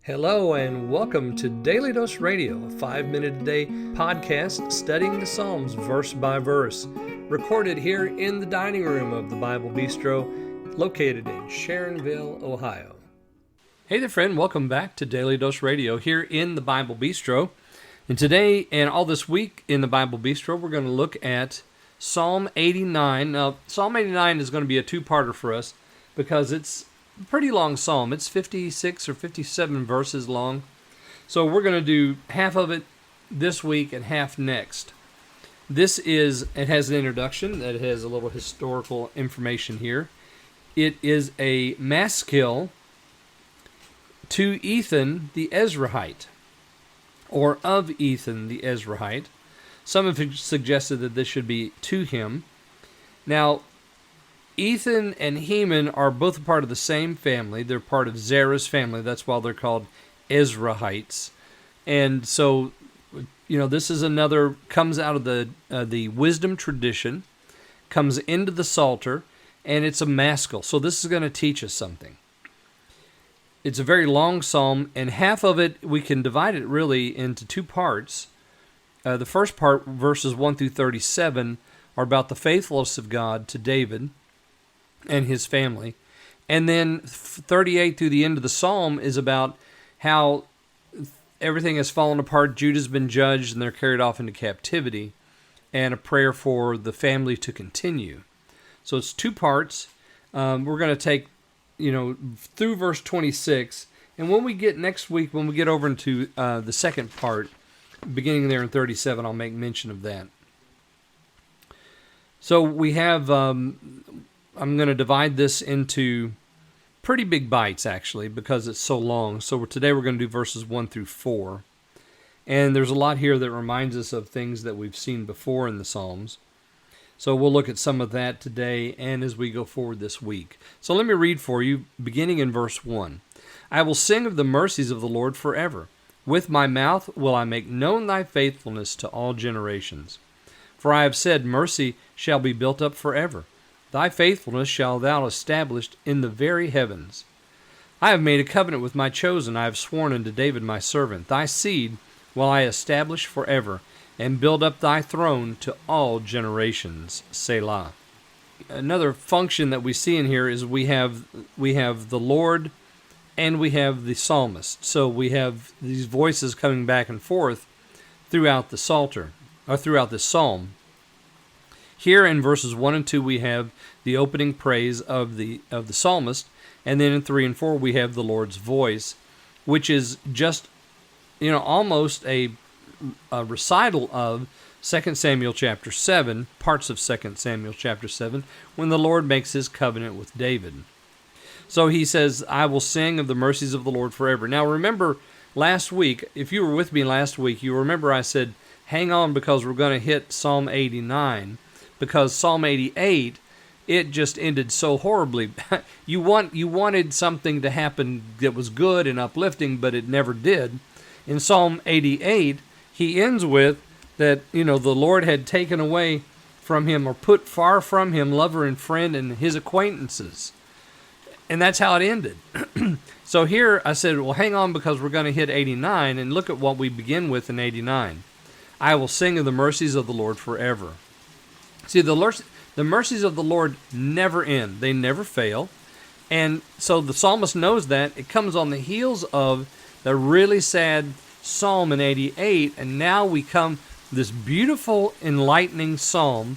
Hello and welcome to Daily Dose Radio, a 5-minute-a-day podcast studying the Psalms verse by verse, recorded here in the dining room of the Bible Bistro, located in Sharonville, Ohio. Hey there, friend. Welcome back to Daily Dose Radio here in the Bible Bistro. And today and all this week in the Bible Bistro, we're going to look at Psalm 89. Now, Psalm 89 is going to be a two-parter for us because it's pretty long psalm. It's 56 or 57 verses long. So we're going to do half of it this week and half next. It has an introduction that has a little historical information here. It is a maskil to Ethan the Ezrahite, or of Ethan the Ezrahite. Some have suggested that this should be to him. Now, Ethan and Heman are both a part of the same family. They're part of Zerah's family. That's why they're called Ezrahites. And so, this is another, comes out of the wisdom tradition, comes into the Psalter, and it's a maskil. So this is going to teach us something. It's a very long psalm, and half of it, we can divide it really into two parts. The first part, verses 1 through 37, are about the faithfulness of God to David and his family. And then 38 through the end of the psalm is about how everything has fallen apart. Judah's been judged and they're carried off into captivity, and a prayer for the family to continue. So it's two parts. We're going to take, through verse 26. And when we get next week, when we get over into the second part, beginning there in 37, I'll make mention of that. So we have, I'm going to divide this into pretty big bites, actually, because it's so long. So today we're going to do verses 1 through 4. And there's a lot here that reminds us of things that we've seen before in the Psalms. So we'll look at some of that today and as we go forward this week. So let me read for you, beginning in verse 1. I will sing of the mercies of the Lord forever. With my mouth will I make known thy faithfulness to all generations. For I have said, mercy shall be built up forever. Thy faithfulness shall thou establish in the very heavens. I have made a covenant with my chosen. I have sworn unto David my servant. Thy seed will I establish forever, and build up thy throne to all generations. Selah. Another function that we see in here is we have the Lord and we have the psalmist. So we have these voices coming back and forth throughout the Psalter, or throughout the psalm. Here in verses 1 and 2 we have the opening praise of the psalmist, and then in 3 and 4 we have the Lord's voice, which is just almost a recital of 2 Samuel chapter 7, parts of 2 Samuel chapter 7, when the Lord makes his covenant with David. So he says, I will sing of the mercies of the Lord forever. Now remember, last week, if you were with me last week, you remember I said, hang on because we're going to hit Psalm 89. Because Psalm 88, it just ended so horribly. You wanted something to happen that was good and uplifting, but it never did. In Psalm 88, he ends with that, the Lord had taken away from him or put far from him lover and friend and his acquaintances. And that's how it ended. So here I said, well, hang on because we're going to hit 89, and look at what we begin with in 89. I will sing of the mercies of the Lord forever. See, the mercies of the Lord never end. They never fail. And so the psalmist knows that. It comes on the heels of the really sad psalm in 88, and now we come this beautiful, enlightening psalm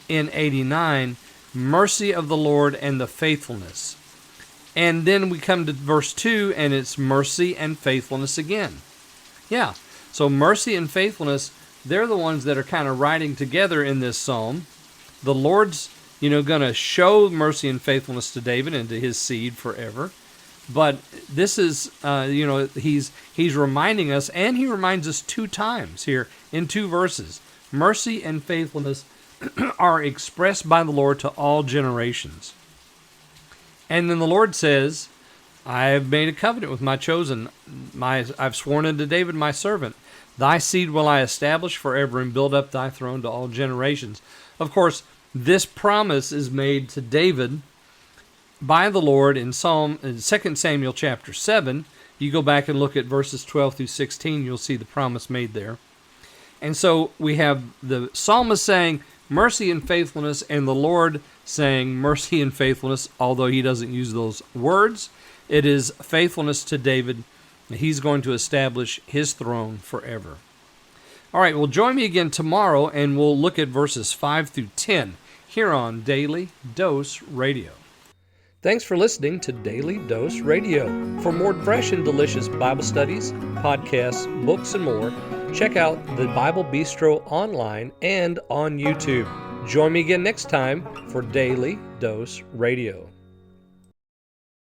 in 89, mercy of the Lord and the faithfulness. And then we come to verse 2, and it's mercy and faithfulness again. Yeah, so mercy and faithfulness, they're the ones that are kind of riding together in this psalm. The Lord's, going to show mercy and faithfulness to David and to his seed forever. But this is, he's reminding us, and he reminds us two times here in two verses. Mercy and faithfulness are expressed by the Lord to all generations. And then the Lord says, I have made a covenant with my chosen. I've sworn unto David my servant. Thy seed will I establish forever and build up thy throne to all generations. Of course, this promise is made to David by the Lord in 2 Samuel chapter 7, You go back and look at verses 12 through 16, you'll see the promise made there. And so we have the psalmist saying mercy and faithfulness, and the Lord saying mercy and faithfulness, although he doesn't use those words. It is faithfulness to David. He's going to establish his throne forever. All right, well, join me again tomorrow, and we'll look at verses 5 through 10 here on Daily Dose Radio. Thanks for listening to Daily Dose Radio. For more fresh and delicious Bible studies, podcasts, books, and more, check out the Bible Bistro online and on YouTube. Join me again next time for Daily Dose Radio.